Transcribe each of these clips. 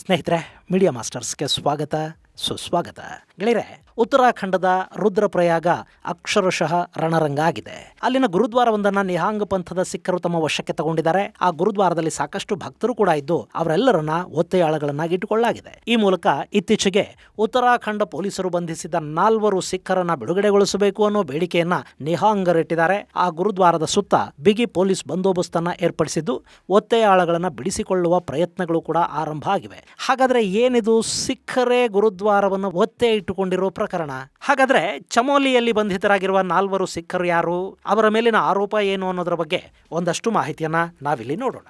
ಸ್ನೇಹಿತರೆ, ಮೀಡಿಯಾ ಮಾಸ್ಟರ್ಸ್ಗೆ ಸ್ವಾಗತ ಸುಸ್ವಾಗತ. ಗೆಳೆಯರೆ, ಉತ್ತರಾಖಂಡದ ರುದ್ರಪ್ರಯಾಗ ಅಕ್ಷರಶಃ ರಣರಂಗ ಆಗಿದೆ. ಅಲ್ಲಿನ ಗುರುದ್ವಾರವೊಂದನ್ನ ನಿಹಾಂಗ್ ಪಂಥದ ಸಿಖ್ಖರು ತಮ್ಮ ವಶಕ್ಕೆ ತಗೊಂಡಿದ್ದಾರೆ. ಆ ಗುರುದ್ವಾರದಲ್ಲಿ ಸಾಕಷ್ಟು ಭಕ್ತರು ಕೂಡ ಇದ್ದು ಅವರೆಲ್ಲರನ್ನ ಒತ್ತೆಯಾಳುಗಳನ್ನಾಗಿ ಇಟ್ಟುಕೊಳ್ಳಲಾಗಿದೆ. ಈ ಮೂಲಕ ಇತ್ತೀಚೆಗೆ ಉತ್ತರಾಖಂಡ ಪೊಲೀಸರು ಬಂಧಿಸಿದ 4 ಸಿಖ್ಖರನ್ನ ಬಿಡುಗಡೆಗೊಳಿಸಬೇಕು ಅನ್ನೋ ಬೇಡಿಕೆಯನ್ನ ನಿಹಾಂಗರಿಟ್ಟಿದ್ದಾರೆ. ಆ ಗುರುದ್ವಾರದ ಸುತ್ತ ಬಿಗಿ ಪೊಲೀಸ್ ಬಂದೋಬಸ್ತನ್ನ ಏರ್ಪಡಿಸಿದ್ದು ಒತ್ತೆಯಾಳುಗಳನ್ನ ಬಿಡಿಸಿಕೊಳ್ಳುವ ಪ್ರಯತ್ನಗಳು ಕೂಡ ಆರಂಭ ಆಗಿವೆ. ಹಾಗಾದ್ರೆ ಏನಿದು ಸಿಖ್ಖರೇ ಗುರುದ್ವಾರವನ್ನು ಒತ್ತೆ ಇಟ್ಟುಕೊಂಡಿರೋ ಪ್ರಕರಣ? ಹಾಗಾದ್ರೆ ಚಮೋಲಿಯಲ್ಲಿ ಬಂಧಿತರಾಗಿರುವ 4 ಸಿಖ್ಖರು ಯಾರು, ಅವರ ಮೇಲಿನ ಆರೋಪ ಏನು ಅನ್ನೋದರ ಬಗ್ಗೆ ಒಂದಷ್ಟು ಮಾಹಿತಿಯನ್ನ ನಾವಿಲ್ಲಿ ನೋಡೋಣ.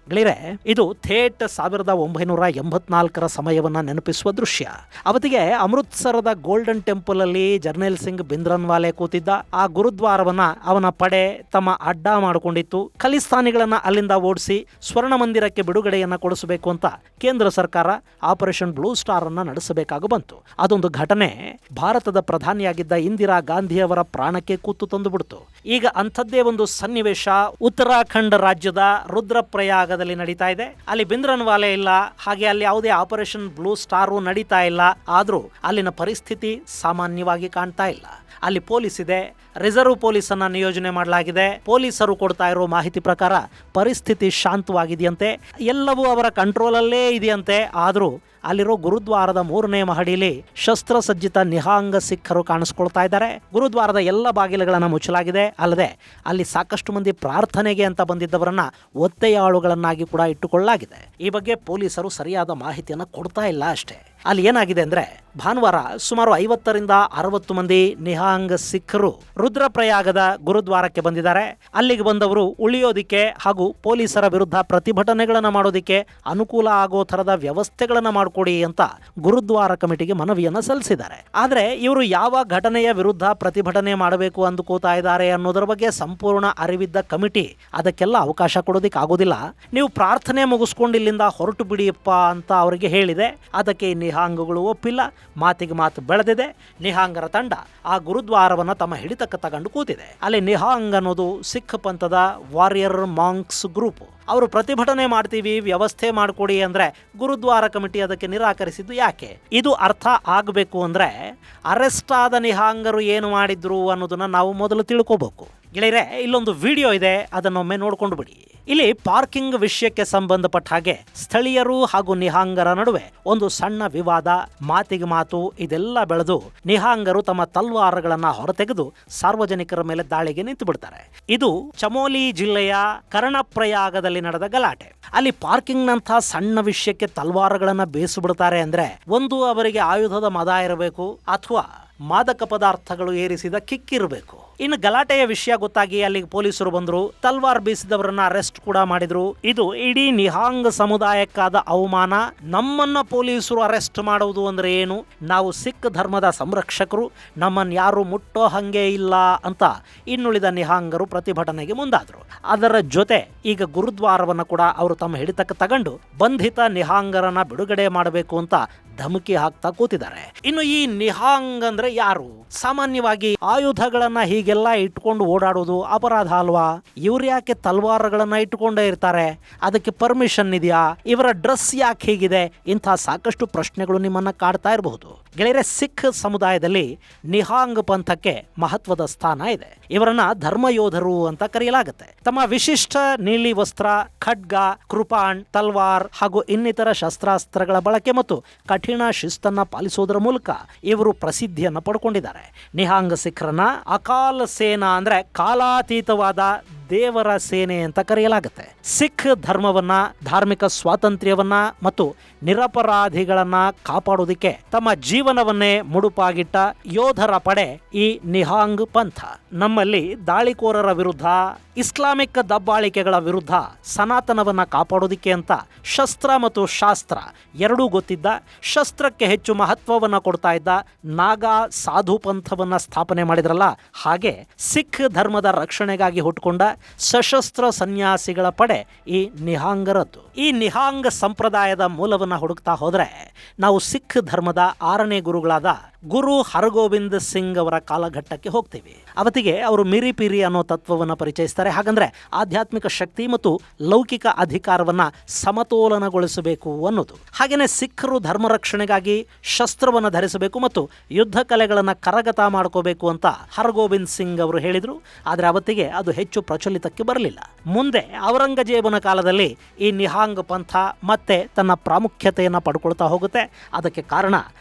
ಗೆಳೆಯರೆ, ಇದು ಥೇಟ್ 1984 ಸಮಯವನ್ನ ನೆನಪಿಸುವ ದೃಶ್ಯ. ಅವತ್ತಿಗೆ ಅಮೃತ್ಸರದ ಗೋಲ್ಡನ್ ಟೆಂಪಲ್ ಅಲ್ಲಿ ಜರ್ನೈಲ್ ಸಿಂಗ್ ಭಿಂದ್ರನ್ವಾಲೆ ಕೂತಿದ್ದ. ಆ ಗುರುದ್ವಾರವನ್ನ ಅವನ ಪಡೆ ತಮ್ಮ ಅಡ್ಡ ಮಾಡಿಕೊಂಡಿತ್ತು. ಖಲಿಸ್ತಾನಿಗಳನ್ನ ಅಲ್ಲಿಂದ ಓಡಿಸಿ ಸ್ವರ್ಣ ಮಂದಿರಕ್ಕೆ ಬಿಡುಗಡೆಯನ್ನ ಕೊಡಿಸಬೇಕು ಅಂತ ಕೇಂದ್ರ ಸರ್ಕಾರ ಆಪರೇಷನ್ ಬ್ಲೂ ಸ್ಟಾರ್ ಅನ್ನ ನಡೆಸಬೇಕಾಗಿ ಬಂತು. ಅದೊಂದು ಘಟನೆ ಭಾರತದ ಪ್ರಧಾನಿಯಾಗಿದ್ದ ಇಂದಿರಾ ಗಾಂಧಿಯವರ ಪ್ರಾಣಕ್ಕೆ ಕೂತು ತಂದುಬಿಡ್ತು. ಈಗ ಅಂಥದ್ದೇ ಒಂದು ಸನ್ನಿವೇಶ ಉತ್ತರಾಖಂಡ ರಾಜ್ಯದ ರುದ್ರಪ್ರಯಾಗ ನಡೀತಾ ಇದೆ. ಅಲ್ಲಿ ಭಿಂದ್ರನ್ವಾಲೆ ಇಲ್ಲ, ಹಾಗೆ ಅಲ್ಲಿ ಯಾವುದೇ ಆಪರೇಷನ್ ಬ್ಲೂ ಸ್ಟಾರು ನಡೀತಾ ಇಲ್ಲ. ಆದ್ರೂ ಅಲ್ಲಿನ ಪರಿಸ್ಥಿತಿ ಸಾಮಾನ್ಯವಾಗಿ ಕಾಣ್ತಾ ಇಲ್ಲ. ಅಲ್ಲಿ ಪೊಲೀಸ್ ಇದೆ, ರಿಸರ್ವ್ ಪೊಲೀಸ್ ಅನ್ನ ನಿಯೋಜನೆ ಮಾಡಲಾಗಿದೆ. ಪೊಲೀಸರು ಕೊಡ್ತಾ ಇರೋ ಮಾಹಿತಿ ಪ್ರಕಾರ ಪರಿಸ್ಥಿತಿ ಶಾಂತವಾಗಿದೆಯಂತೆ, ಎಲ್ಲವೂ ಅವರ ಕಂಟ್ರೋಲ್ ಅಲ್ಲೇ ಇದೆಯಂತೆ. ಆದ್ರೂ ಅಲ್ಲಿರೋ ಗುರುದ್ವಾರದ 3ನೇ ಮಹಡಿಯಲ್ಲಿ ಶಸ್ತ್ರಸಜ್ಜಿತ ನಿಹಾಂಗ ಸಿಖ್ಖರು ಕಾಣಿಸ್ಕೊಳ್ತಾ ಇದ್ದಾರೆ. ಗುರುದ್ವಾರದ ಎಲ್ಲ ಬಾಗಿಲುಗಳನ್ನು ಮುಚ್ಚಲಾಗಿದೆ. ಅಲ್ಲದೆ ಅಲ್ಲಿ ಸಾಕಷ್ಟು ಮಂದಿ ಪ್ರಾರ್ಥನೆಗೆ ಅಂತ ಬಂದಿದ್ದವರನ್ನ ಒತ್ತೆಯಾಳುಗಳನ್ನಾಗಿ ಕೂಡ ಇಟ್ಟುಕೊಳ್ಳಲಾಗಿದೆ. ಈ ಬಗ್ಗೆ ಪೊಲೀಸರು ಸರಿಯಾದ ಮಾಹಿತಿಯನ್ನು ಕೊಡ್ತಾ ಇಲ್ಲ ಅಷ್ಟೇ. ಅಲ್ಲಿ ಏನಾಗಿದೆ ಅಂದ್ರೆ, ಭಾನುವಾರ ಸುಮಾರು 50ರಿಂದ 60 ಮಂದಿ ನಿಹಾಂಗ್ ಸಿಖ್ಖರು ರುದ್ರಪ್ರಯಾಗದ ಗುರುದ್ವಾರಕ್ಕೆ ಬಂದಿದ್ದಾರೆ. ಅಲ್ಲಿಗೆ ಬಂದವರು ಉಳಿಯೋದಿಕ್ಕೆ ಹಾಗೂ ಪೊಲೀಸರ ವಿರುದ್ಧ ಪ್ರತಿಭಟನೆಗಳನ್ನು ಮಾಡೋದಿಕ್ಕೆ ಅನುಕೂಲ ಆಗೋ ಥರದ ವ್ಯವಸ್ಥೆಗಳನ್ನು ಮಾಡಿಕೊಡಿ ಅಂತ ಗುರುದ್ವಾರ ಕಮಿಟಿಗೆ ಮನವಿಯನ್ನು ಸಲ್ಲಿಸಿದ್ದಾರೆ. ಆದರೆ ಇವರು ಯಾವ ಘಟನೆಯ ವಿರುದ್ಧ ಪ್ರತಿಭಟನೆ ಮಾಡಬೇಕು ಅಂದುಕೋತಾ ಇದ್ದಾರೆ ಅನ್ನೋದರ ಬಗ್ಗೆ ಸಂಪೂರ್ಣ ಅರಿವಿದ್ದ ಕಮಿಟಿ ಅದಕ್ಕೆಲ್ಲ ಅವಕಾಶ ಕೊಡೋದಿಕ್ಕೆ ಆಗೋದಿಲ್ಲ. ನೀವು ಪ್ರಾರ್ಥನೆ ಮುಗಿಸ್ಕೊಂಡು ಇಲ್ಲಿಂದ ಹೊರಟು ಬಿಡಿಯಪ್ಪ ಅಂತ ಅವರಿಗೆ ಹೇಳಿದೆ. ಅದಕ್ಕೆ ನಿಹಾಂಗ್ಗಳು ಒಪ್ಪಿಲ್ಲ. ಮಾತಿಗೆ ಮಾತು ಬೆಳೆದಿದೆ. ನಿಹಾಂಗರ ತಂಡ ಆ ಗುರುದ್ವಾರವನ್ನು ತಮ್ಮ ಹಿಡಿತಕ್ಕೆ ತಗೊಂಡು ಕೂತಿದೆ. ಅಲ್ಲಿ ನಿಹಾಂಗ್ ಅನ್ನೋದು ಸಿಖ್ ಪಂಥದ ವಾರಿಯರ್ ಮಾಂಕ್ಸ್ ಗ್ರೂಪ್. ಅವರು ಪ್ರತಿಭಟನೆ ಮಾಡ್ತೀವಿ, ವ್ಯವಸ್ಥೆ ಮಾಡಿಕೊಡಿ ಅಂದ್ರೆ ಗುರುದ್ವಾರ ಕಮಿಟಿ ಅದಕ್ಕೆ ನಿರಾಕರಿಸಿದ್ದು ಯಾಕೆ? ಇದು ಅರ್ಥ ಆಗಬೇಕು ಅಂದ್ರೆ ಅರೆಸ್ಟ್ ಆದ ನಿಹಾಂಗರು ಏನು ಮಾಡಿದ್ರು ಅನ್ನೋದನ್ನ ನಾವು ಮೊದಲು ತಿಳ್ಕೋಬೇಕು. ಗೆಳೆಯರೆ, ಇಲ್ಲೊಂದು ವಿಡಿಯೋ ಇದೆ, ಅದನ್ನೊಮ್ಮೆ ನೋಡ್ಕೊಂಡು ಬಿಡಿ. ಇಲ್ಲಿ ಪಾರ್ಕಿಂಗ್ ವಿಷಯಕ್ಕೆ ಸಂಬಂಧಪಟ್ಟ ಹಾಗೆ ಸ್ಥಳೀಯರು ಹಾಗೂ ನಿಹಾಂಗರ ನಡುವೆ ಒಂದು ಸಣ್ಣ ವಿವಾದ, ಮಾತಿಗೆ ಮಾತು ಇದೆಲ್ಲ ಬೆಳೆದು ನಿಹಾಂಗರು ತಮ್ಮ ತಲ್ವಾರ್ಗಳನ್ನ ಹೊರತೆಗೆದು ಸಾರ್ವಜನಿಕರ ಮೇಲೆ ದಾಳಿಗೆ ನಿಂತು ಬಿಡ್ತಾರೆ. ಇದು ಚಮೋಲಿ ಜಿಲ್ಲೆಯ ಕರ್ಣಪ್ರಯಾಗದಲ್ಲಿ ನಡೆದ ಗಲಾಟೆ. ಅಲ್ಲಿ ಪಾರ್ಕಿಂಗ್ ನಂತ ಸಣ್ಣ ವಿಷಯಕ್ಕೆ ತಲ್ವಾರ್ಗಳನ್ನ ಬೇಯಿಸಿಬಿಡ್ತಾರೆ ಅಂದ್ರೆ ಒಂದು ಅವರಿಗೆ ಆಯುಧದ ಮದ ಇರಬೇಕು ಅಥವಾ ಮಾದಕ ಪದಾರ್ಥಗಳು ಏರಿಸಿದ ಕಿಕ್ಕಿರಬೇಕು. ಇನ್ನು ಗಲಾಟೆಯ ವಿಷಯ ಗೊತ್ತಾಗಿ ಅಲ್ಲಿಗೆ ಪೊಲೀಸರು ಬಂದ್ರು, ತಲ್ವಾರ್ ಬೀಸಿದವರನ್ನ ಅರೆಸ್ಟ್ ಕೂಡ ಮಾಡಿದ್ರು. ಇದು ಇಡೀ ನಿಹಾಂಗ್ ಸಮುದಾಯಕ್ಕಾದ ಅವಮಾನ. ನಮ್ಮನ್ನ ಪೊಲೀಸರು ಅರೆಸ್ಟ್ ಮಾಡುವುದು ಅಂದ್ರೆ ಏನು? ನಾವು ಸಿಖ್ ಧರ್ಮದ ಸಂರಕ್ಷಕರು, ನಮ್ಮನ್ನ ಯಾರು ಮುಟ್ಟೋ ಹಂಗೆ ಇಲ್ಲ ಅಂತ ಇನ್ನುಳಿದ ನಿಹಾಂಗರು ಪ್ರತಿಭಟನೆಗೆ ಮುಂದಾದ್ರು. ಅದರ ಜೊತೆ ಈಗ ಗುರುದ್ವಾರವನ್ನ ಕೂಡ ಅವರು ತಮ್ಮ ಹಿಡಿತಕ್ಕೆ ತಗೊಂಡು ಬಂಧಿತ ನಿಹಾಂಗರನ್ನ ಬಿಡುಗಡೆ ಮಾಡಬೇಕು ಅಂತ ಧಮಕಿ ಹಾಕ್ತಾ ಕೂತಿದ್ದಾರೆ. ಇನ್ನು ಈ ನಿಹಾಂಗ್ ಅಂದ್ರೆ ಯಾರು? ಸಾಮಾನ್ಯವಾಗಿ ಆಯುಧಗಳನ್ನ ಹೀಗೆಲ್ಲ ಇಟ್ಕೊಂಡು ಓಡಾಡೋದು ಅಪರಾಧ ಅಲ್ವಾ? ಇವ್ರು ಯಾಕೆ ತಲ್ವಾರಗಳನ್ನ ಇಟ್ಟುಕೊಂಡೇ ಇರ್ತಾರೆ? ಅದಕ್ಕೆ ಪರ್ಮಿಷನ್ ಇದೆಯಾ? ಇವರ ಡ್ರೆಸ್ ಯಾಕೆ ಹೀಗಿದೆ? ಇಂಥ ಸಾಕಷ್ಟು ಪ್ರಶ್ನೆಗಳು ನಿಮ್ಮನ್ನ ಕಾಡ್ತಾ ಇರಬಹುದು. ಗೆಳೆಯರೆ, ಸಿಖ್ ಸಮುದಾಯದಲ್ಲಿ ನಿಹಾಂಗ್ ಪಂಥಕ್ಕೆ ಮಹತ್ವದ ಸ್ಥಾನ ಇದೆ. ಇವರನ್ನ ಧರ್ಮಯೋಧರು ಅಂತ ಕರೆಯಲಾಗುತ್ತೆ. ತಮ್ಮ ವಿಶಿಷ್ಟ ನೀಲಿ ವಸ್ತ್ರ, ಖಡ್ಗ, ಕೃಪಾಣ್, ತಲ್ವಾರ್ ಹಾಗೂ ಇನ್ನಿತರ ಶಸ್ತ್ರಾಸ್ತ್ರಗಳ ಬಳಕೆ ಮತ್ತು ಕಠಿಣ ಶಿಸ್ತನ್ನ ಪಾಲಿಸೋದರ ಮೂಲಕ ಇವರು ಪ್ರಸಿದ್ಧಿಯನ್ನ ಪಡ್ಕೊಂಡಿದ್ದಾರೆ. ನಿಹಾಂಗ್ ಸಿಖ್ರನ್ನ ಅಕಾಲ್ ಸೇನಾ ಅಂದ್ರೆ ಕಾಲಾತೀತವಾದ ದೇವರ ಸೇನೆ ಅಂತ ಕರೆಯಲಾಗುತ್ತೆ. ಸಿಖ್ ಧರ್ಮವನ್ನ, ಧಾರ್ಮಿಕ ಸ್ವಾತಂತ್ರ್ಯವನ್ನ ಮತ್ತು ನಿರಪರಾಧಿಗಳನ್ನ ಕಾಪಾಡೋದಿಕ್ಕೆ ತಮ್ಮ ಜೀವನವನ್ನೇ ಮುಡುಪಾಗಿಟ್ಟ ಯೋಧರ ಪಡೆ ಈ ನಿಹಾಂಗ್ ಪಂಥ. ನಮ್ಮಲ್ಲಿ ದಾಳಿಕೋರರ ವಿರುದ್ಧ, ಇಸ್ಲಾಮಿಕ್ ದಬ್ಬಾಳಿಕೆಗಳ ವಿರುದ್ಧ ಸನಾತನವನ್ನ ಕಾಪಾಡೋದಿಕ್ಕೆ ಅಂತ ಶಸ್ತ್ರ ಮತ್ತು ಶಾಸ್ತ್ರ ಎರಡೂ ಗೊತ್ತಿದ್ದ, ಶಸ್ತ್ರಕ್ಕೆ ಹೆಚ್ಚು ಮಹತ್ವವನ್ನ ಕೊಡ್ತಾ ಇದ್ದ ನಾಗಾ ಸಾಧು ಪಂಥವನ್ನ ಸ್ಥಾಪನೆ ಮಾಡಿದ್ರಲ್ಲ, ಹಾಗೆ ಸಿಖ್ ಧರ್ಮದ ರಕ್ಷಣೆಗಾಗಿ ಹುಟ್ಟುಕೊಂಡ ಸಶಸ್ತ್ರ ಸನ್ಯಾಸಿಗಳ ಪಡೆ ಈ ನಿಹಾಂಗರದ್ದು. ಈ ನಿಹಾಂಗ್ ಸಂಪ್ರದಾಯದ ಮೂಲವನ್ನು ಹುಡುಕ್ತಾ ಹೋದರೆ ನಾವು ಸಿಖ್ ಧರ್ಮದ 6ನೇ ಗುರುಗಳಾದ ಗುರು ಹರಗೋವಿಂದ್ ಸಿಂಗ್ ಅವರ ಕಾಲಘಟ್ಟಕ್ಕೆ ಹೋಗ್ತೀವಿ. ಅವತ್ತಿಗೆ ಅವರು ಮಿರಿ ಪಿರಿ ಅನ್ನೋ ತತ್ವವನ್ನು ಪರಿಚಯಿಸ್ತಾರೆ. ಹಾಗಂದ್ರೆ ಆಧ್ಯಾತ್ಮಿಕ ಶಕ್ತಿ ಮತ್ತು ಲೌಕಿಕ ಅಧಿಕಾರವನ್ನು ಸಮತೋಲನಗೊಳಿಸಬೇಕು ಅನ್ನೋದು. ಹಾಗೆಯೇ ಸಿಖ್ರು ಧರ್ಮ ರಕ್ಷಣೆಗಾಗಿ ಶಸ್ತ್ರವನ್ನು ಧರಿಸಬೇಕು ಮತ್ತು ಯುದ್ಧ ಕಲೆಗಳನ್ನು ಕರಗತ ಮಾಡ್ಕೋಬೇಕು ಅಂತ ಹರಗೋವಿಂದ್ ಸಿಂಗ್ ಅವರು ಹೇಳಿದರು. ಆದರೆ ಅವತ್ತಿಗೆ ಅದು ಹೆಚ್ಚು ಪ್ರಚಲಿತಕ್ಕೆ ಬರಲಿಲ್ಲ. ಮುಂದೆ ಔರಂಗಜೇಬನ ಕಾಲದಲ್ಲಿ ಈ ನಿಹಾಂಗ್ ಪಂಥ ಮತ್ತೆ ತನ್ನ ಪ್ರಾಮುಖ್ಯತೆಯನ್ನು ಪಡ್ಕೊಳ್ತಾ ಹೋಗುತ್ತೆ. ಅದಕ್ಕೆ ಕಾರಣ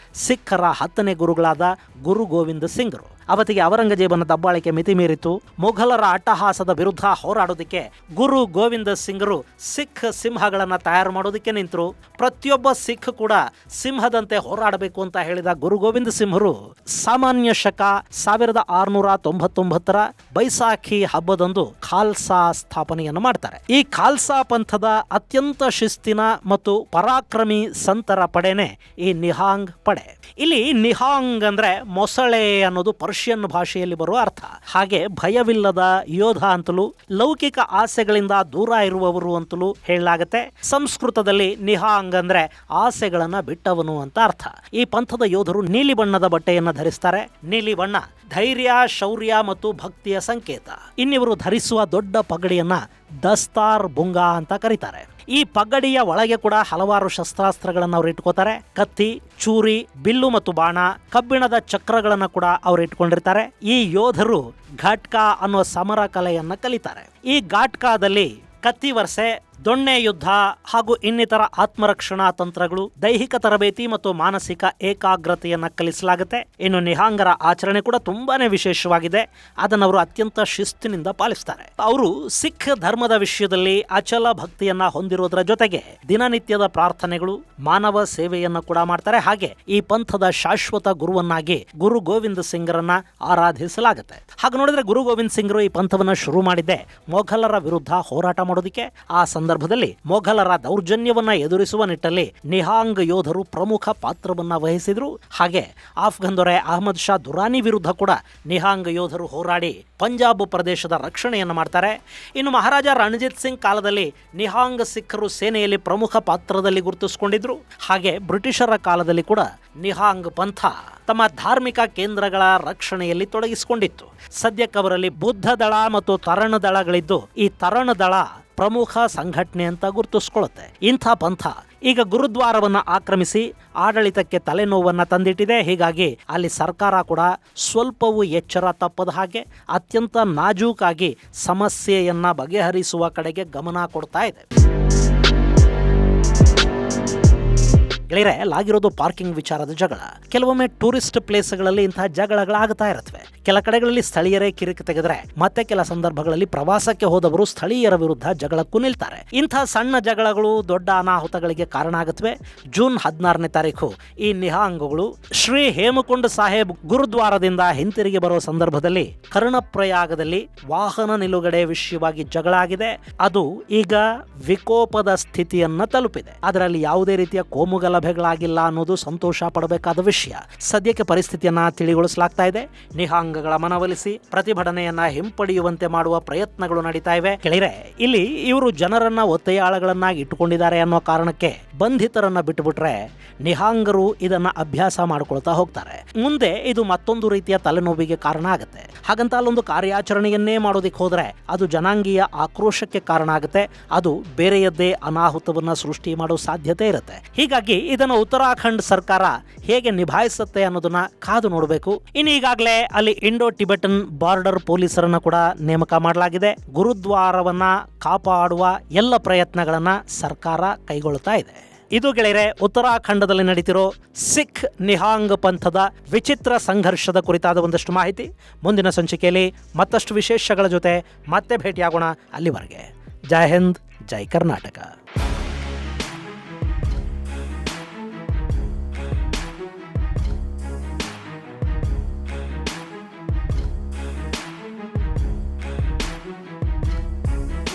ಸಿಖ್ಖರ 10ನೇ ಗುರುಗಳಾದ ಗುರು ಗೋವಿಂದ ಸಿಂಗ್ರು. ಅವತ್ತಿಗೆ ಔರಂಗಜೇಬನ ದಬ್ಬಾಳಿಕೆ ಮಿತಿ ಮೀರಿತು. ಮೊಘಲರ ಅಟ್ಟಹಾಸದ ವಿರುದ್ಧ ಹೋರಾಡೋದಕ್ಕೆ ಗುರು ಗೋವಿಂದ ಸಿಂಗ್ರು ಸಿಖ್ ಸಿಂಹಗಳನ್ನು ತಯಾರು ಮಾಡೋದಕ್ಕೆ ನಿಂತರು. ಪ್ರತಿಯೊಬ್ಬ ಸಿಖ್ ಕೂಡ ಸಿಂಹದಂತೆ ಹೋರಾಡಬೇಕು ಅಂತ ಹೇಳಿದ ಗುರು ಗೋವಿಂದ ಸಿಂಹರು ಸಾಮಾನ್ಯ ಶಕ 1699 ಬೈಸಾಖಿ ಹಬ್ಬದಂದು ಖಾಲ್ಸಾ ಸ್ಥಾಪನೆಯನ್ನು ಮಾಡ್ತಾರೆ. ಈ ಖಾಲ್ಸಾ ಪಂಥದ ಅತ್ಯಂತ ಶಿಸ್ತಿನ ಮತ್ತು ಪರಾಕ್ರಮಿ ಸಂತರ ಪಡೆನೆ ಈ ನಿಹಾಂಗ್ ಪಡೆ. ಇಲ್ಲಿ ನಿಹಾಂಗ್ ಅಂದ್ರೆ ಮೊಸಳೆ ಅನ್ನೋದು ಪರ್ಷಿಯನ್ ಭಾಷೆಯಲ್ಲಿ ಬರುವ ಅರ್ಥ. ಹಾಗೆ ಭಯವಿಲ್ಲದ ಯೋಧ ಅಂತಲೂ ಲೌಕಿಕ ಆಸೆಗಳಿಂದ ದೂರ ಇರುವವರು ಅಂತಲೂ ಹೇಳಲಾಗತ್ತೆ. ಸಂಸ್ಕೃತದಲ್ಲಿ ನಿಹಾಂಗ್ ಅಂದ್ರೆ ಆಸೆಗಳನ್ನ ಬಿಟ್ಟವನು ಅಂತ ಅರ್ಥ. ಈ ಪಂಥದ ಯೋಧರು ನೀಲಿ ಬಣ್ಣದ ಬಟ್ಟೆಯನ್ನ ಧರಿಸ್ತಾರೆ. ನೀಲಿ ಬಣ್ಣ ಧೈರ್ಯ, ಶೌರ್ಯ ಮತ್ತು ಭಕ್ತಿಯ ಸಂಕೇತ. ಇನ್ನಿವರು ಧರಿಸುವ ದೊಡ್ಡ ಪಗಡಿಯನ್ನ ದಸ್ತಾರ್ ಬುಂಗಾ ಅಂತ ಕರೀತಾರೆ. ಈ ಪಗಡಿಯ ಒಳಗೆ ಕೂಡ ಹಲವಾರು ಶಸ್ತ್ರಾಸ್ತ್ರಗಳನ್ನು ಅವರು ಇಟ್ಕೋತಾರೆ. ಕತ್ತಿ, ಚೂರಿ, ಬಿಲ್ಲು ಮತ್ತು ಬಾಣ, ಕಬ್ಬಿಣದ ಚಕ್ರಗಳನ್ನು ಕೂಡ ಅವರು ಇಟ್ಕೊಂಡಿರ್ತಾರೆ. ಈ ಯೋಧರು ಘಾಟ್ಕಾ ಅನ್ನೋ ಸಮರ ಕಲೆಯನ್ನ ಕಲಿತಾರೆ. ಈ ಘಾಟ್ಕಾದಲ್ಲಿ ಕತ್ತಿ ವರ್ಸೆ, ದೊಣ್ಣೆ ಯುದ್ಧ ಹಾಗೂ ಇನ್ನಿತರ ಆತ್ಮರಕ್ಷಣಾ ತಂತ್ರಗಳು, ದೈಹಿಕ ತರಬೇತಿ ಮತ್ತು ಮಾನಸಿಕ ಏಕಾಗ್ರತೆಯನ್ನ ಕಲಿಸಲಾಗುತ್ತೆ. ಇನ್ನು ನಿಹಾಂಗರ ಆಚರಣೆ ಕೂಡ ತುಂಬಾನೇ ವಿಶೇಷವಾಗಿದೆ. ಅದನ್ನು ಅವರು ಅತ್ಯಂತ ಶಿಸ್ತಿನಿಂದ ಪಾಲಿಸ್ತಾರೆ. ಅವರು ಸಿಖ್ ಧರ್ಮದ ವಿಷಯದಲ್ಲಿ ಅಚಲ ಭಕ್ತಿಯನ್ನ ಹೊಂದಿರುವುದರ ಜೊತೆಗೆ ದಿನನಿತ್ಯದ ಪ್ರಾರ್ಥನೆಗಳು, ಮಾನವ ಸೇವೆಯನ್ನ ಕೂಡ ಮಾಡ್ತಾರೆ. ಹಾಗೆ ಈ ಪಂಥದ ಶಾಶ್ವತ ಗುರುವನ್ನಾಗಿ ಗುರು ಗೋವಿಂದ ಸಿಂಗ್ರನ್ನ ಆರಾಧಿಸಲಾಗುತ್ತೆ. ಹಾಗೆ ನೋಡಿದ್ರೆ ಗುರು ಗೋವಿಂದ್ ಸಿಂಗ್ರು ಈ ಪಂಥವನ್ನ ಶುರು ಮಾಡಿದ್ದೆ ಮೊಘಲರ ವಿರುದ್ಧ ಹೋರಾಟ ಮಾಡೋದಕ್ಕೆ. ಆ ಸಂದರ್ಭದಲ್ಲಿ ಮೊಘಲರ ದೌರ್ಜನ್ಯವನ್ನ ಎದುರಿಸುವ ನಿಟ್ಟಲ್ಲಿ ನಿಹಾಂಗ್ ಯೋಧರು ಪ್ರಮುಖ ಪಾತ್ರವನ್ನ ವಹಿಸಿದ್ರು. ಹಾಗೆ ಆಫ್ಘನ್ ದೊರೆ ಅಹಮದ್ ಶಾ ದುರಾನಿ ವಿರುದ್ಧ ಕೂಡ ನಿಹಾಂಗ್ ಯೋಧರು ಹೋರಾಡಿ ಪಂಜಾಬ್ ಪ್ರದೇಶದ ರಕ್ಷಣೆಯನ್ನು ಮಾಡ್ತಾರೆ. ಇನ್ನು ಮಹಾರಾಜ ರಣಜಿತ್ ಸಿಂಗ್ ಕಾಲದಲ್ಲಿ ನಿಹಾಂಗ್ ಸಿಖ್ರು ಸೇನೆಯಲ್ಲಿ ಪ್ರಮುಖ ಪಾತ್ರದಲ್ಲಿ ಗುರುತಿಸಿಕೊಂಡಿದ್ರು. ಹಾಗೆ ಬ್ರಿಟಿಷರ ಕಾಲದಲ್ಲಿ ಕೂಡ ನಿಹಾಂಗ್ ಪಂಥ ತಮ್ಮ ಧಾರ್ಮಿಕ ಕೇಂದ್ರಗಳ ರಕ್ಷಣೆಯಲ್ಲಿ ತೊಡಗಿಸಿಕೊಂಡಿತ್ತು. ಸದ್ಯಕ್ಕೆ ಅವರಲ್ಲಿ ಬುದ್ಧ ದಳ ಮತ್ತು ತರಣ ದಳಗಳಿದ್ದು ಈ ತರಣ ದಳ ಪ್ರಮುಖ ಸಂಘಟನೆ ಅಂತ ಗುರುತಿಸ್ಕೊಳ್ಳುತ್ತೆ. ಇಂಥ ಪಂಥ ಈಗ ಗುರುದ್ವಾರವನ್ನ ಆಕ್ರಮಿಸಿ ಆಡಳಿತಕ್ಕೆ ತಲೆನೋವನ್ನ ತಂದಿಟ್ಟಿದೆ. ಹೀಗಾಗಿ ಅಲ್ಲಿ ಸರ್ಕಾರ ಕೂಡ ಸ್ವಲ್ಪವೂ ಎಚ್ಚರ ತಪ್ಪದ ಹಾಗೆ ಅತ್ಯಂತ ನಾಜೂಕಾಗಿ ಸಮಸ್ಯೆಯನ್ನ ಬಗೆಹರಿಸುವ ಕಡೆಗೆ ಗಮನ ಕೊಡ್ತಾ ಇದೆ. ಗೆಳೆಯರೆ, ಲಾಗಿರೋದು ಪಾರ್ಕಿಂಗ್ ವಿಚಾರದ ಜಗಳ. ಕೆಲವೊಮ್ಮೆ ಟೂರಿಸ್ಟ್ ಪ್ಲೇಸ್ಗಳಲ್ಲಿ ಇಂತಹ ಜಗಳಗಳಾಗ್ತಾ ಇರುತ್ತವೆ. ಕೆಲ ಕಡೆಗಳಲ್ಲಿ ಸ್ಥಳೀಯರೇ ಕಿರಿಕು ತೆಗೆದ್ರೆ ಮತ್ತೆ ಕೆಲ ಸಂದರ್ಭಗಳಲ್ಲಿ ಪ್ರವಾಸಕ್ಕೆ ಹೋದವರು ಸ್ಥಳೀಯರ ವಿರುದ್ಧ ಜಗಳಕ್ಕೂ ನಿಲ್ತಾರೆ. ಇಂಥ ಸಣ್ಣ ಜಗಳಗಳು ದೊಡ್ಡ ಅನಾಹುತಗಳಿಗೆ ಕಾರಣ ಆಗುತ್ತವೆ. ಜೂನ್ 16ನೇ ತಾರೀಕು ಈ ನಿಹಾಂಗ್ಗಳು ಶ್ರೀ ಹೇಮಕುಂಡ್ ಸಾಹೇಬ್ ಗುರುದ್ವಾರದಿಂದ ಹಿಂತಿರುಗಿ ಬರುವ ಸಂದರ್ಭದಲ್ಲಿ ಕರ್ಣಪ್ರಯಾಗದಲ್ಲಿ ವಾಹನ ನಿಲುಗಡೆ ವಿಷಯವಾಗಿ ಜಗಳ ಆಗಿದೆ. ಅದು ಈಗ ವಿಕೋಪದ ಸ್ಥಿತಿಯನ್ನ ತಲುಪಿದೆ. ಅದರಲ್ಲಿ ಯಾವುದೇ ರೀತಿಯ ಕೋಮುಗಲಭೆಗಳಾಗಿಲ್ಲ ಅನ್ನೋದು ಸಂತೋಷ ಪಡಬೇಕಾದ ವಿಷಯ. ಸದ್ಯಕ್ಕೆ ಪರಿಸ್ಥಿತಿಯನ್ನ ತಿಳಿಗೊಳಿಸಲಾಗ್ತಾ ಇದೆ. ನಿಹಾಂಗ್ಗಳ ಮನವೊಲಿಸಿ ಪ್ರತಿಭಟನೆಯನ್ನ ಹಿಂಪಡೆಯುವಂತೆ ಮಾಡುವ ಪ್ರಯತ್ನಗಳು ನಡೀತಾ ಇವೆ. ಗೆಳೆಯರೆ, ಇಲ್ಲಿ ಇವರು ಜನರನ್ನ ಒತ್ತೆಯಾಳಗಳನ್ನಾಗಿ ಇಟ್ಟುಕೊಂಡಿದ್ದಾರೆ ಅನ್ನೋ ಕಾರಣಕ್ಕೆ ಬಂಧಿತರನ್ನ ಬಿಟ್ಟುಬಿಟ್ರೆ ನಿಹಾಂಗರು ಇದನ್ನ ಅಭ್ಯಾಸ ಮಾಡ್ಕೊಳ್ತಾ ಹೋಗ್ತಾರೆ. ಮುಂದೆ ಇದು ಮತ್ತೊಂದು ರೀತಿಯ ತಲೆನೋವಿಗೆ ಕಾರಣ ಆಗುತ್ತೆ. ಹಾಗಂತ ಅಲ್ಲೊಂದು ಕಾರ್ಯಾಚರಣೆಯನ್ನೇ ಮಾಡೋದಿಕ್ ಹೋದ್ರೆ ಅದು ಜನಾಂಗೀಯ ಆಕ್ರೋಶಕ್ಕೆ ಕಾರಣ ಆಗುತ್ತೆ. ಅದು ಬೇರೆಯದ್ದೇ ಅನಾಹುತವನ್ನ ಸೃಷ್ಟಿ ಮಾಡೋ ಸಾಧ್ಯತೆ ಇರುತ್ತೆ. ಹೀಗಾಗಿ ಇದನ್ನು ಉತ್ತರಾಖಂಡ್ ಸರ್ಕಾರ ಹೇಗೆ ನಿಭಾಯಿಸುತ್ತೆ ಅನ್ನೋದನ್ನ ಕಾದು ನೋಡಬೇಕು. ಇನ್ನು ಈಗಾಗಲೇ ಅಲ್ಲಿ ಇಂಡೋ ಟಿಬೆಟನ್ ಬಾರ್ಡರ್ ಪೊಲೀಸರನ್ನ ಕೂಡ ನೇಮಕ ಮಾಡಲಾಗಿದೆ. ಗುರುದ್ವಾರವನ್ನ ಕಾಪಾಡುವ ಎಲ್ಲ ಪ್ರಯತ್ನಗಳನ್ನ ಸರ್ಕಾರ ಕೈಗೊಳ್ಳುತ್ತಾ ಇದೆ. ಇದು ಗೆಳೆಯರೆ ಉತ್ತರಾಖಂಡದಲ್ಲಿ ನಡೀತಿರೋ ಸಿಖ್ ನಿಹಾಂಗ್ ಪಂಥದ ವಿಚಿತ್ರ ಸಂಘರ್ಷದ ಕುರಿತಾದ ಒಂದಷ್ಟು ಮಾಹಿತಿ. ಮುಂದಿನ ಸಂಚಿಕೆಯಲ್ಲಿ ಮತ್ತಷ್ಟು ವಿಶೇಷಗಳ ಜೊತೆ ಮತ್ತೆ ಭೇಟಿಯಾಗೋಣ. ಅಲ್ಲಿವರೆಗೆ ಜೈ ಹಿಂದ್, ಜೈ ಕರ್ನಾಟಕ.